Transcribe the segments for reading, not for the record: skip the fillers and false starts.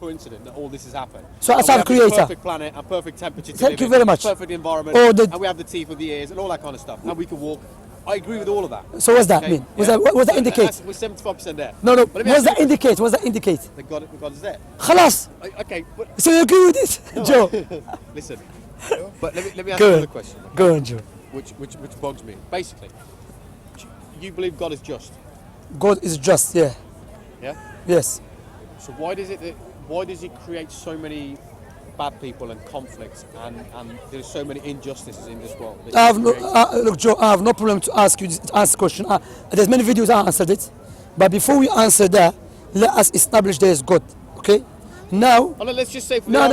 coincidence that all this has happened. So as our creator. Perfect planet, a perfect temperature to Thank live you in, very much. perfect environment, Or and we have the teeth of the ears and all that kind of stuff, and we can walk. I agree with all of that. So what's that mean? What does that indicate? We're 75% there. No. But What does that indicate? What does that indicate? That God is there. خلاص. Okay, but So you agree with this, Joe? listen. But let me ask you another question. Go on, Joe. Which bugs me. Basically, you believe God is just. God is just, yeah. Yeah. Yes. So why does He create so many bad people and conflicts and there's so many injustices in this world? Look, Joe, I have no problem to ask the question. There's many videos I answered it, but before we answer that, let us establish there is God. Okay? Now. Oh, no, let's just say for No.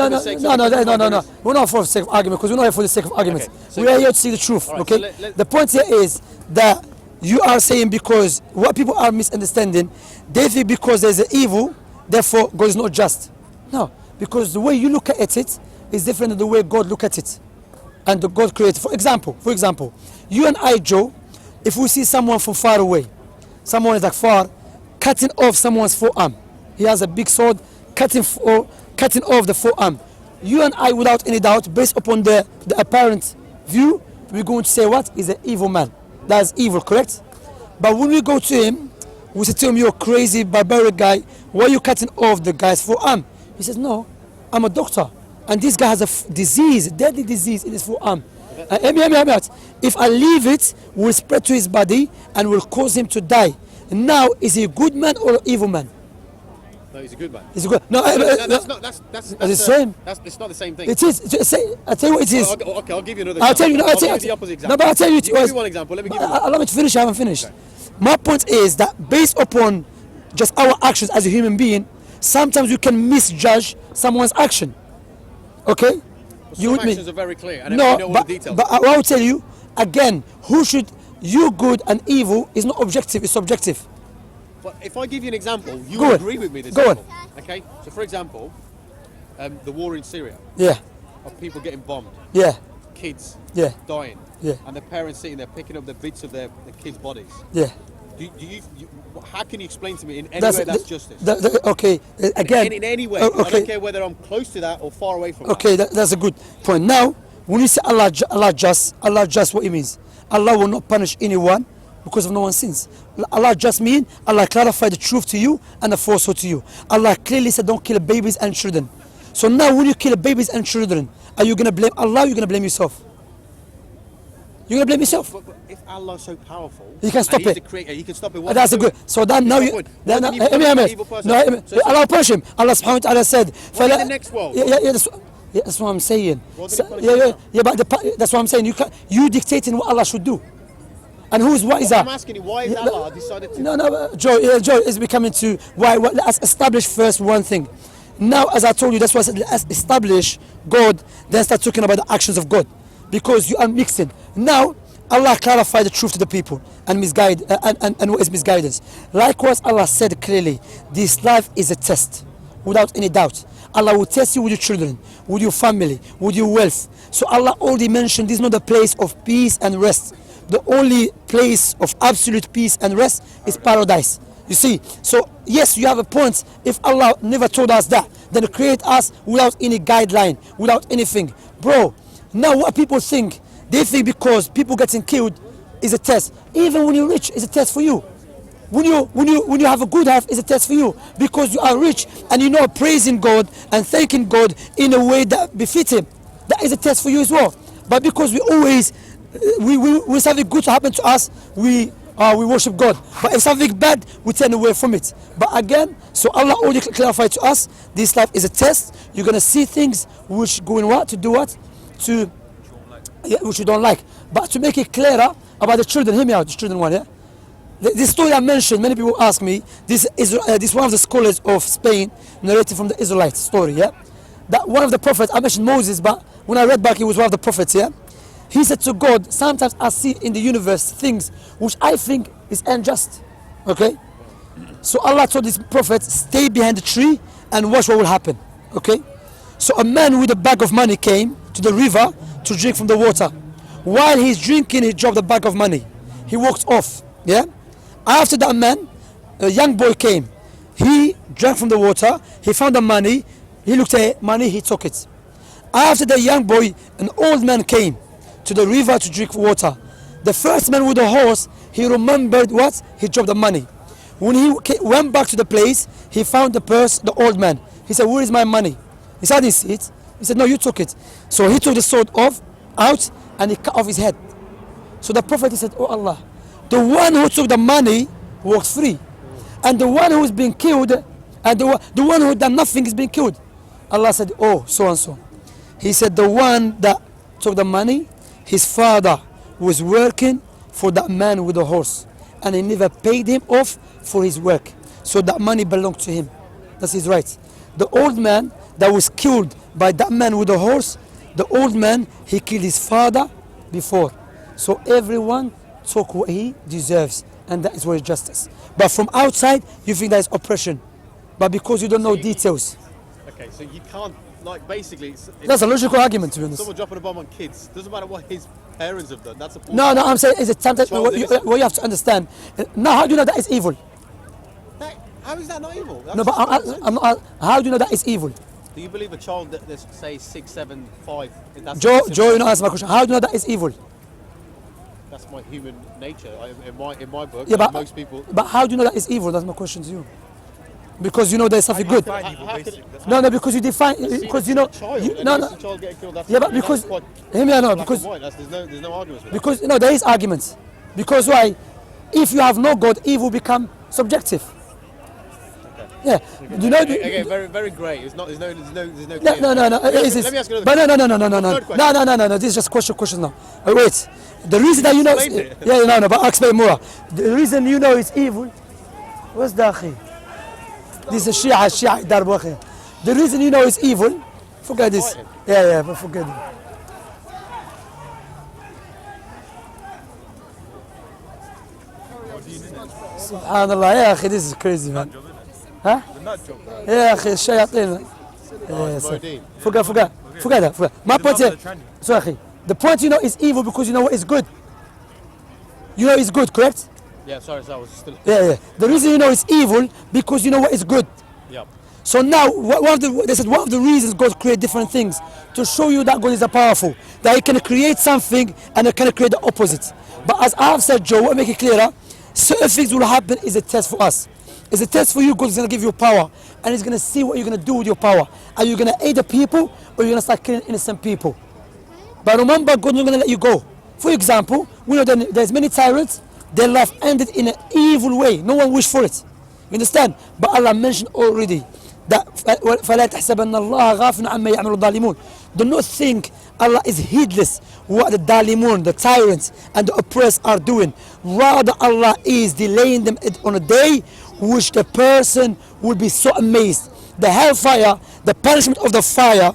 We're not for the sake of argument, because we're not here for the sake of argument. Okay, so we are here to see the truth. Right, okay? So the point here is that you are saying, because what people are misunderstanding, they think because there's an evil, therefore God is not just. No, because the way you look at it is different than the way God look at it, and the God created. For example, you and I, Joe, if we see someone from far away, someone is like far, cutting off someone's forearm, he has a big sword, cutting off the forearm. You and I, without any doubt, based upon the apparent view, we're going to say what is an evil man. That's evil, correct? But when we go to him, we say to him, you're a crazy, barbaric guy. Why are you cutting off the guy's forearm? He says, no, I'm a doctor. And this guy has a disease, a deadly disease in his forearm. Hear me out. If I leave it, will spread to his body and will cause him to die. Now, is he a good man or an evil man? No, he's a good man. He's a good. No, that's the same. It's not the same thing. It is. I tell you what it is. Okay, I'll give you another. I'll tell you. No, I'll give you the opposite example. No, but I'll tell you. You give me one example. Let me give you one. Allow me to finish. I haven't finished. Okay. My point is that based upon just our actions as a human being, sometimes you can misjudge someone's action. Okay? Well, some actions are very clear, and no, know all the details. But I will tell you again. You good and evil is not objective. It's subjective. But if I give you an example, you Go will on. agree with me. This Go on. example. Okay. So, for example, the war in Syria, Yeah. of people getting bombed, Yeah. kids Yeah. dying, Yeah. and the parents sitting there picking up the bits of their kids' bodies. Yeah. How can you explain to me in any way that's justice? Okay. Again. In any way. Okay. I don't care whether I'm close to that or far away from Okay, that. that's a good point. Now, when you say Allah just, what it means? Allah will not punish anyone because of no one's sins. Allah just means Allah clarified the truth to you and the falsehood to you. Allah clearly said don't kill babies and children. So now when you kill babies and children, are you going to blame Allah or are you going to blame yourself? You're going to blame yourself. But if Allah is so powerful, He can stop and he's it. the creator, he can stop it. That's a good. So then now you. Then Allah will punish him. Allah subhanahu wa ta'ala said. What in the next world? Yeah, that's what I'm saying. But that's what I'm saying. You dictating what Allah should do. And what is that? I'm asking you, why is Allah decided to? No, Joe is becoming to why. Let's establish first one thing. Now, as I told you, that's why I said let's establish God, then start talking about the actions of God, because you are mixing. Now, Allah clarified the truth to the people and misguide and what is misguidance. Likewise, Allah said clearly, this life is a test, without any doubt. Allah will test you with your children, with your family, with your wealth. So Allah already mentioned this is not the place of peace and rest. The only place of absolute peace and rest is paradise. You see, so yes, you have a point. If Allah never told us that, then create us without any guideline, without anything. Bro, now what people think, they think because people getting killed is a test. Even when you're rich, it's a test for you. When you have a good health, it's a test for you, because you are rich and you know praising God and thanking God in a way that befits Him. That is a test for you as well. But because we always when something good to happen to us, we worship God. But if something bad, we turn away from it. But again, so Allah already clarified to us, this life is a test. You're gonna see things which going what to do what to which you don't like. But to make it clearer about the children, hear me out. The children one, yeah. This story I mentioned, many people ask me. This is one of the scholars of Spain narrated from the Israelite story, yeah. That one of the prophets, I mentioned Moses, but when I read back, he was one of the prophets, yeah. He said to God, sometimes I see in the universe things which I think is unjust. Okay? So Allah told his prophet, stay behind the tree and watch what will happen. Okay? So a man with a bag of money came to the river to drink from the water. While he's drinking, he dropped the bag of money. He walked off. Yeah? After that man, a young boy came. He drank from the water, he found the money, He looked at money, he took it. After the young boy, an old man came to the river to drink water. The first man with the horse, he remembered what? He dropped the money. When he went back to the place, he found the purse, the old man. He said, where is my money? He said, I didn't see it. He said, no, you took it. So he took the sword out and he cut off his head. So the Prophet said, oh Allah, the one who took the money walks free. And the one who is being killed, and the one who done nothing is being killed. Allah said, oh, so and so. He said, the one that took the money, his father was working for that man with the horse. And he never paid him off for his work. So that money belonged to him. That's his right. The old man that was killed by that man with the horse, the old man, he killed his father before. So everyone took what he deserves. And that is what is justice. But from outside, you think that is oppression. But because you don't know details. Okay, so you can't, like, basically... That's a logical argument, to be honest. Someone dropping a bomb on kids, doesn't matter what his parents have done, that's a... No, I'm saying it's a what you have to understand. Now, how do you know that is evil? How is that not evil? No, but how do you know that is evil? Do you believe a child that's, say, 6, 7, 5... Joe, you know, answer my question. How do you know that is evil? That's my human nature. In my book, yeah, but, most people... But how do you know that is evil? That's my question to you. Because you know there's something good. No, because you define... Because you know... Yeah, but because... Hear me out, because... There's no arguments with that. Because, no, there is arguments. Because why? If you have no God, evil become subjective. Yeah, okay. You know. Okay, very great. It's not. There's no. No. Let me ask you another. But no. This is just question now. Wait. The reason that you know. No. But I'll explain more. The reason you know it's evil. What's that? This is Shia Darbo. The reason you know it's evil. Forget this. Yeah, but forget it. Subhanallah, yeah, this is crazy, man. Huh? Yeah, الشياطين. Forget that. My point here. So, the point you know is evil because you know what is good. You know it's good, correct? Yeah, sorry, I was still... Yeah. The reason you know it's evil because you know what is good. Yeah. So now, they said one of the reasons God create different things to show you that God is a powerful, that He can create something and He can create the opposite. But as I have said, Joe, what make it clearer, certain things will happen is a test for us. It's a test for you. God is going to give you power and He's going to see what you're going to do with your power. Are you going to aid the people or are you going to start killing innocent people? But remember, God is not going to let you go. For example, we know that there's many tyrants, their life ended in an evil way. No one wished for it. You understand? But Allah mentioned already that فَلَا تَحْسَبَنَّ اللَّهَ غَافِلًا عَمَّا يَعْمَلُ الظَّالِمُونَ. Do not think Allah is heedless what the Dalimun, the tyrants and the oppressed are doing. Rather, Allah is delaying them on a day which the person will be so amazed. The hellfire, the punishment of the fire.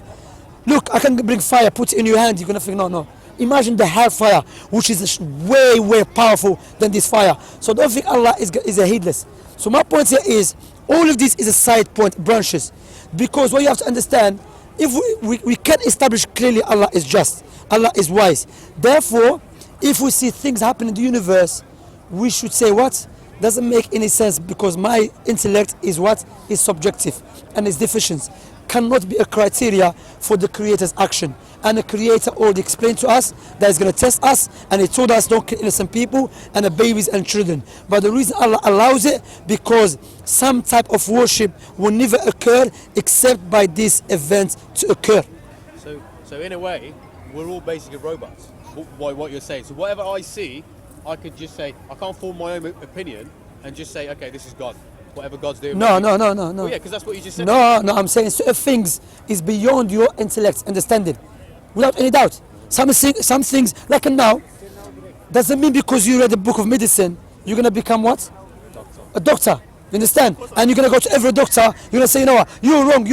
Look, I can bring fire, put it in your hand, you're gonna think, no. Imagine the hellfire, which is way powerful than this fire. So don't think Allah is a heedless. So my point here is, all of this is a side point, branches. Because what you have to understand, if we can't establish clearly Allah is just, Allah is wise. Therefore, if we see things happen in the universe, we should say what? Doesn't make any sense because my intellect is what? Is subjective and is deficient. Cannot be a criteria for the Creator's action. And the Creator already explained to us that He's going to test us, and He told us don't kill innocent people and the babies and children. But the reason Allah allows it, because some type of worship will never occur except by this event to occur. So in a way, we're all basically robots, by what you're saying. So whatever I see, I could just say, I can't form my own opinion and just say, okay, this is God. Whatever God's doing. No. Well, yeah, because that's what you just said. No, I'm saying certain things is beyond your intellect, understanding. Without any doubt. Some things, like now, doesn't mean because you read the book of medicine, you're going to become what? A doctor. You understand? And you're going to go to every doctor, you're going to say, you know what, you're wrong.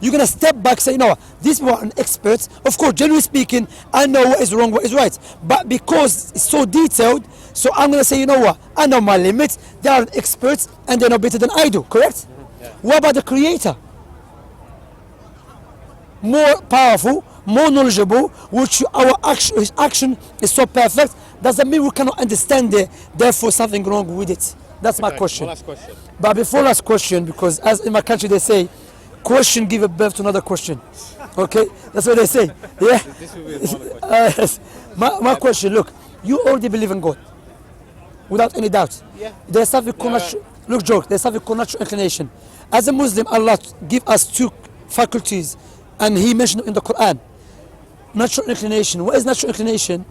You're going to step back, say, you know what, these people are an expert. Of course, generally speaking, I know what is wrong, what is right. But because it's so detailed, so I'm going to say, you know what, I know my limits, they are experts, and they know better than I do, correct? Yeah. What about the Creator? More powerful, more knowledgeable, which his action is so perfect, doesn't mean we cannot understand it, therefore something wrong with it. That's my question. Last question. But before last question, because as in my country they say, question give birth to another question. Okay, that's what they say. Yeah. This will be a final question. Yes. My question. Look, you already believe in God, without any doubt. Yeah. There's something called look, joke. There's something called natural inclination. As a Muslim, Allah give us two faculties, and He mentioned in the Quran. Natural inclination. What is natural inclination?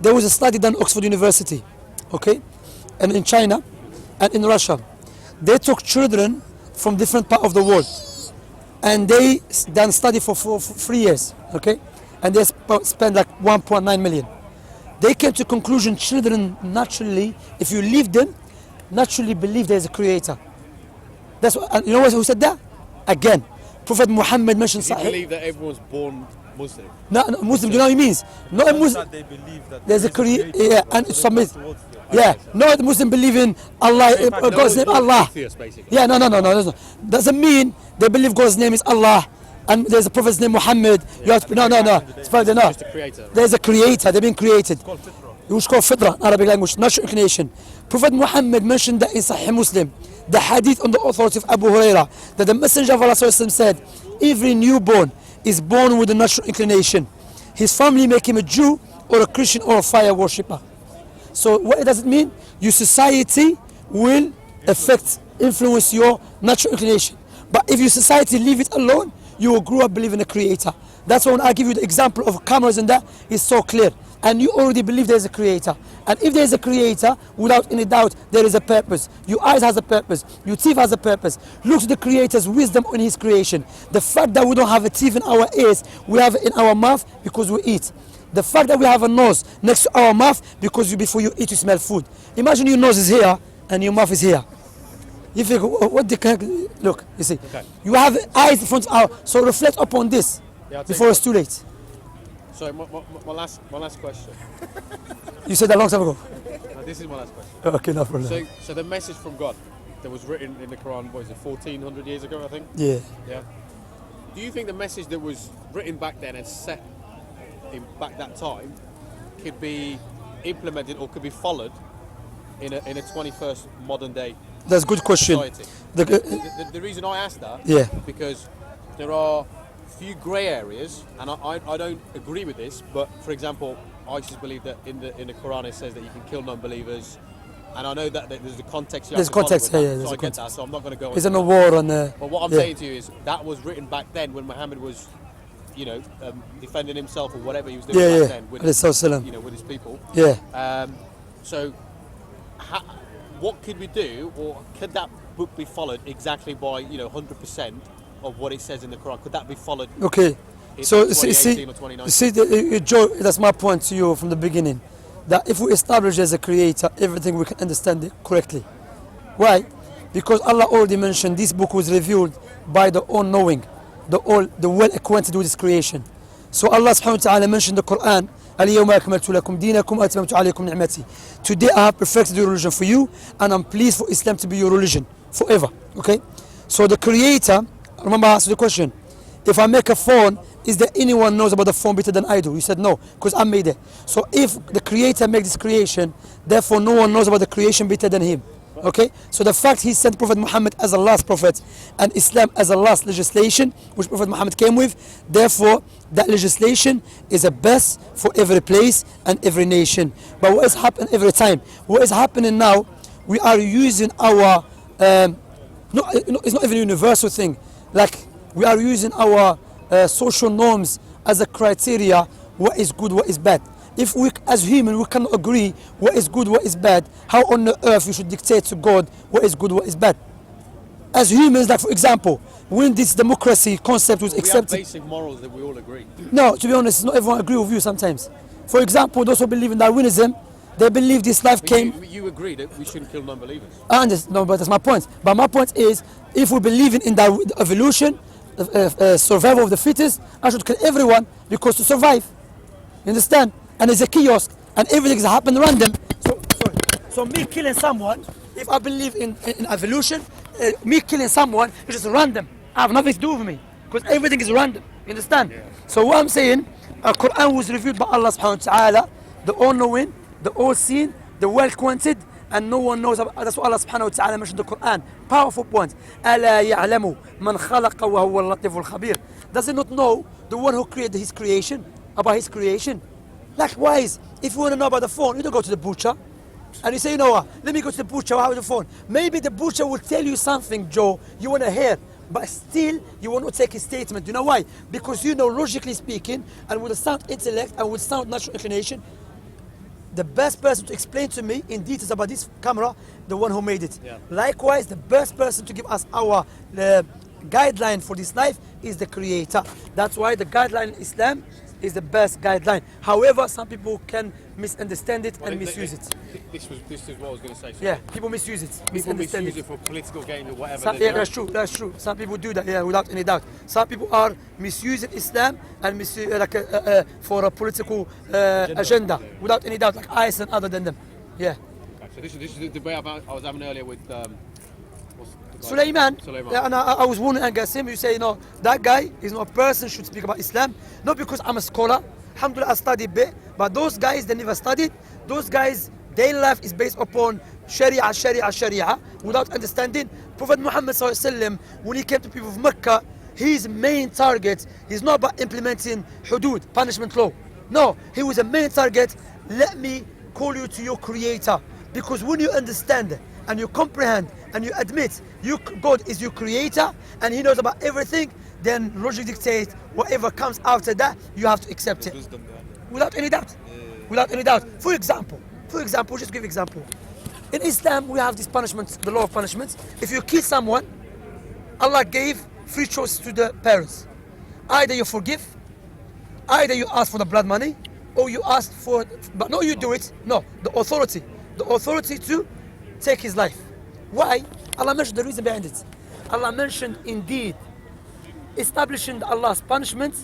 There was a study done at Oxford University, okay, and in China, and in Russia. They took children from different parts of the world, and they done study for 3 years, okay, and they spent like 1.9 million. They came to conclusion children naturally, if you leave them, naturally believe there is a creator. That's what, and you know who said that? Again, Prophet Muhammad mentioned Do you Sahih. believe that everyone's born Muslim? No, Muslim, you know what he means? Not a Muslim. That they believe that There's a creator, yeah, and it's submit. towards them. Yeah, no Muslim believe in Allah, God's name Allah. Atheist, basically. Yeah, no. Doesn't mean they believe God's name is Allah and there's a prophet's name Muhammad. You have to, no. It's probably not. Just a creator. There's a creator, they've been created. It's called fitra. Which called fitra in Arabic language, natural inclination. Prophet Muhammad mentioned that in Sahih Muslim, the hadith on the authority of Abu Huraira, that the Messenger of Allah said, every newborn is born with a natural inclination. His family make him a Jew or a Christian or a fire worshipper. So what does it mean? Your society will influence your natural inclination. But if your society leave it alone, you will grow up believing in a creator. That's why when I give you the example of cameras and that, it's so clear. And you already believe there is a creator. And if there is a creator, without any doubt, there is a purpose. Your eyes has a purpose. Your teeth has a purpose. Look to the creator's wisdom in his creation. The fact that we don't have a teeth in our ears, we have it in our mouth because we eat. The fact that we have a nose next to our mouth because before you eat, you smell food. Imagine your nose is here and your mouth is here. You think, what the heck? Look, you see. Okay. You have eyes in front of our, so reflect upon this Yeah, I'll take before that. it's too late. Sorry, my last question. You said that a long time ago. No, this is my last question. Okay, no problem. So the message from God that was written in the Quran, what is it, 1400 years ago, I think? Yeah. Yeah. Do you think the message that was written back then and set in back that time could be implemented or could be followed in a 21st modern day That's a good question. society? The reason I ask that Yeah. because there are few grey areas, and I don't agree with this, but for example, ISIS believe that in the Quran it says that you can kill non-believers, and I know that there's a context. You There's have to follow context, with yeah, that, there's so a I get that. context. So I'm not going to go. Is into there no that. war on the... But what I'm yeah. saying to you is that was written back then when Muhammad was, defending himself or whatever he was doing Yeah, back yeah. then with Alayhi with his people. Yeah. So, what could we do, or could that book be followed exactly by 100% of what it says in the Quran? Could that be followed? Okay. in So 2018 or 2019? see, Joe, that's my point to you from the beginning. That if we establish as a creator, everything we can understand it correctly. Why? Because Allah already mentioned this book was revealed by the all-knowing, the well-acquainted with His creation. So Allah subhanahu wa ta'ala mentioned the Quran, اليوم أكملت لكم دينكم وأتممت عليكم نعمتي. Today I have perfected your religion for you, and I'm pleased for Islam to be your religion forever. Okay? So the creator, remember I asked you the question, if I make a phone, is there anyone knows about the phone better than I do? You said no, because I made it. So if the creator made this creation, therefore no one knows about the creation better than him. Okay, so the fact he sent Prophet Muhammad as a last prophet and Islam as a last legislation which Prophet Muhammad came with, therefore that legislation is the best for every place and every nation. But what is happening every time? What is happening now? We are using our it's not even a universal thing. Like we are using our social norms as a criteria. What is good, what is bad. If we, as human, we cannot agree what is good, what is bad, how on the earth we should dictate to God what is good, what is bad? As humans, like for example, when this democracy concept was We have accepted, basic morals that we all agree. no, to be honest, not everyone agree with you sometimes. For example, those who believe in Darwinism, they believe this life came. You agree that we shouldn't kill non-believers. I understand, no, but that's my point. But my point is, if we believe in the evolution, survival of the fittest, I should kill everyone because to survive. You understand? And there's a kiosk, and everything is happening random. So me killing someone, if I believe in evolution, me killing someone is just random. I have nothing to do with me, because everything is random. You understand? Yeah. So what I'm saying, Quran was revealed by Allah subhanahu wa ta'ala, the all-knowing, the all-seeing, the well-acquainted, and no one knows about. That's what Allah subhanahu wa ta'ala mentioned in the Quran. Powerful point. أَلَا يَعْلَمُ مَنْ خَلَقَ وَهُوَ اللَّطِيفُ الْخَبِيرُ. Does he not know the one who created his creation, about his creation? Likewise, if you want to know about the phone, you don't go to the butcher and you say, you know what, let me go to the butcher, how is the phone? Maybe the butcher will tell you something, Joe, you want to hear, but still you will not take his statement. You know why? Because you know, logically speaking, and with a sound intellect and with sound natural inclination, the best person to explain to me in details about this camera, the one who made it. Yeah. Likewise, the best person to give us our guideline for this life is the Creator. That's why the guideline in Islam is the best guideline. However, some people can misunderstand it and misuse it. This is what I was going to say. So Yeah, people misuse it, people misunderstand misuse it. it for political gain or whatever. Some, yeah, that's true. That's true. Some people do that. Yeah, without any doubt. Some people are misusing Islam and for a political agenda, without any doubt, like IS and other than them. Yeah. Okay, so this is the debate I was having earlier with Sulaiman. Sulaiman. Yeah, and I was warning against him. You say, no, that guy is not a person should speak about Islam. Not because I'm a scholar. Alhamdulillah, I studied bit. But those guys, they never studied. Those guys, their life is based upon Sharia, Sharia, Sharia, without understanding. Prophet Muhammad ﷺ, when he came to people of Mecca, his main target is not about implementing hudud, punishment law. No, he was a main target. Let me call you to your Creator. Because when you understand and you comprehend and you admit God is your Creator and He knows about everything, then logic dictates whatever comes after that, you have to accept it. Without any doubt. Without any doubt. For example, just give example. In Islam, we have this punishment, the law of punishments. If you kill someone, Allah gave three choices to the parents. Either you forgive, either you ask for the blood money, or you ask for, but no, you do it. No, the authority to take his life. Why? Allah mentioned the reason behind it. Allah mentioned indeed establishing Allah's punishment,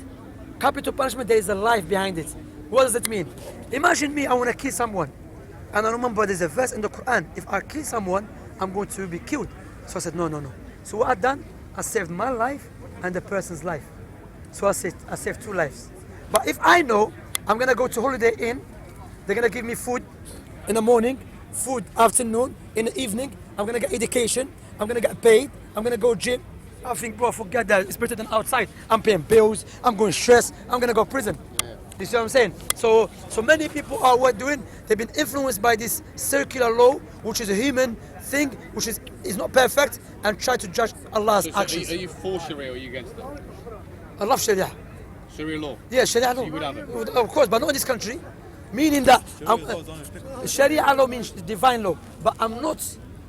capital punishment, there is a life behind it. What does it mean? Imagine me, I want to kill someone. And I remember there's a verse in the Quran, if I kill someone, I'm going to be killed. So I said, no. So what I've done, I saved my life and the person's life. So I saved two lives. But if I know I'm going to go to Holiday Inn, they're going to give me food in the morning, food afternoon, in the evening, I'm going to get education, I'm going to get paid, I'm going to go gym. I think, bro, forget that, it's better than outside. I'm paying bills, I'm going stress, I'm going to go prison. You see what I'm saying? So many people are what doing? They've been influenced by this circular law, which is a human thing, which is not perfect, and try to judge Allah's actions. Are you for Sharia or are you against it? I love Sharia. Sharia law? Yeah, Sharia law. So you would have it? Of course, but not in this country. Meaning that Sharia law means divine law, but I'm not.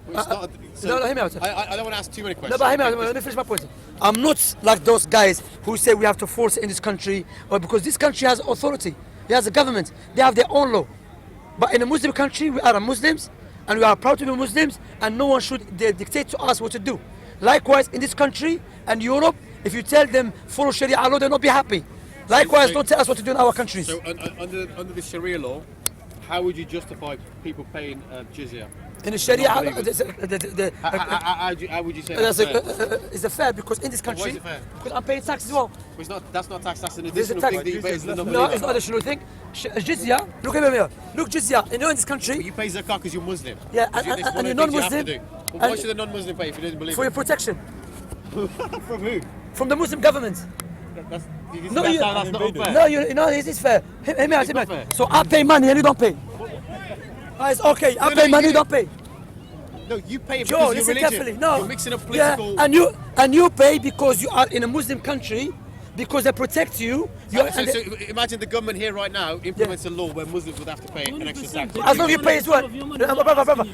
No, hear me out. I don't want to ask too many questions. No, but hear me out. Let me finish my point. I'm not like those guys who say we have to force it in this country, or because this country has authority, it has a government, they have their own law. But in a Muslim country, we are Muslims, and we are proud to be Muslims, and no one should dictate to us what to do. Likewise, in this country and Europe, if you tell them follow Sharia law, they'll not be happy. Likewise, don't tell us what to do in our countries. So under the Sharia law, how would you justify people paying jizya? In the Sharia, How would you say that's fair? It's a fair because in this country, Why is it fair? because I'm paying tax as well. That's not tax, that's an There's a additional tax. thing that you pay as the No, non-believer. it's not additional thing. Jizya, look at me here. Look, jizya, in this country, You pay zakah because you're Muslim. Yeah, It's one and of the you're things you have non-Muslim, to do. Well, why and- should a non-Muslim pay if he doesn't believe for your it? protection From who? from the Muslim government. That's No, that's not unfair. No, it's fair. Hear me out, hear me not fair. out. So I pay money and you don't pay. It's okay. I No, pay you money, you didn't. don't pay. No, you pay it Joe, because listen you're religion. carefully. No. You're mixing up political... Yeah, and you pay because you are in a Muslim country, because they protect you. So imagine the government here right now implements a law where Muslims would have to pay an extra tax. as long as you pay as well.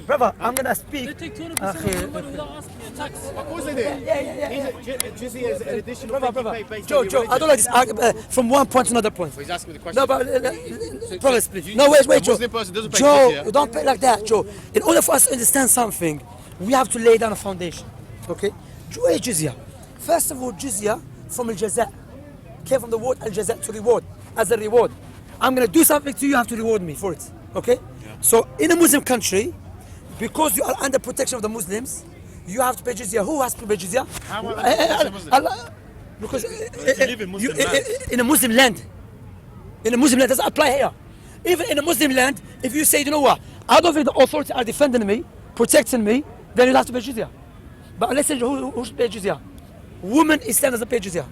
Brother, I'm gonna speak. They take 200% without asking a tax. Of course they do. Yeah. Jizya is an additional thing you pay based Joe, on your I don't like this argument from one point to another point. He's asking me the question. No, but promise, please. No, wait, A Joe. Muslim person doesn't pay Joe, jizya. don't pay like that, Joe. In order for us to understand something, we have to lay down a foundation. Okay? Joe is jizya. First of all, jizya from al-jaza. Came from the word al-jaza, to reward, as a reward. I'm going to do something to you, you have to reward me for it. Okay? So in a Muslim country, because you are under protection of the Muslims, you have to pay jizya. Who has to pay jizya? How am I Muslim? Because live in Muslim land. in a Muslim land. In a Muslim land, doesn't apply here. Even in a Muslim land, if you say, you know what, I don't think the authorities are defending me, protecting me, then you'll have to pay jizya. But let's say who should pay jizya? Women Islam doesn't pay jizya.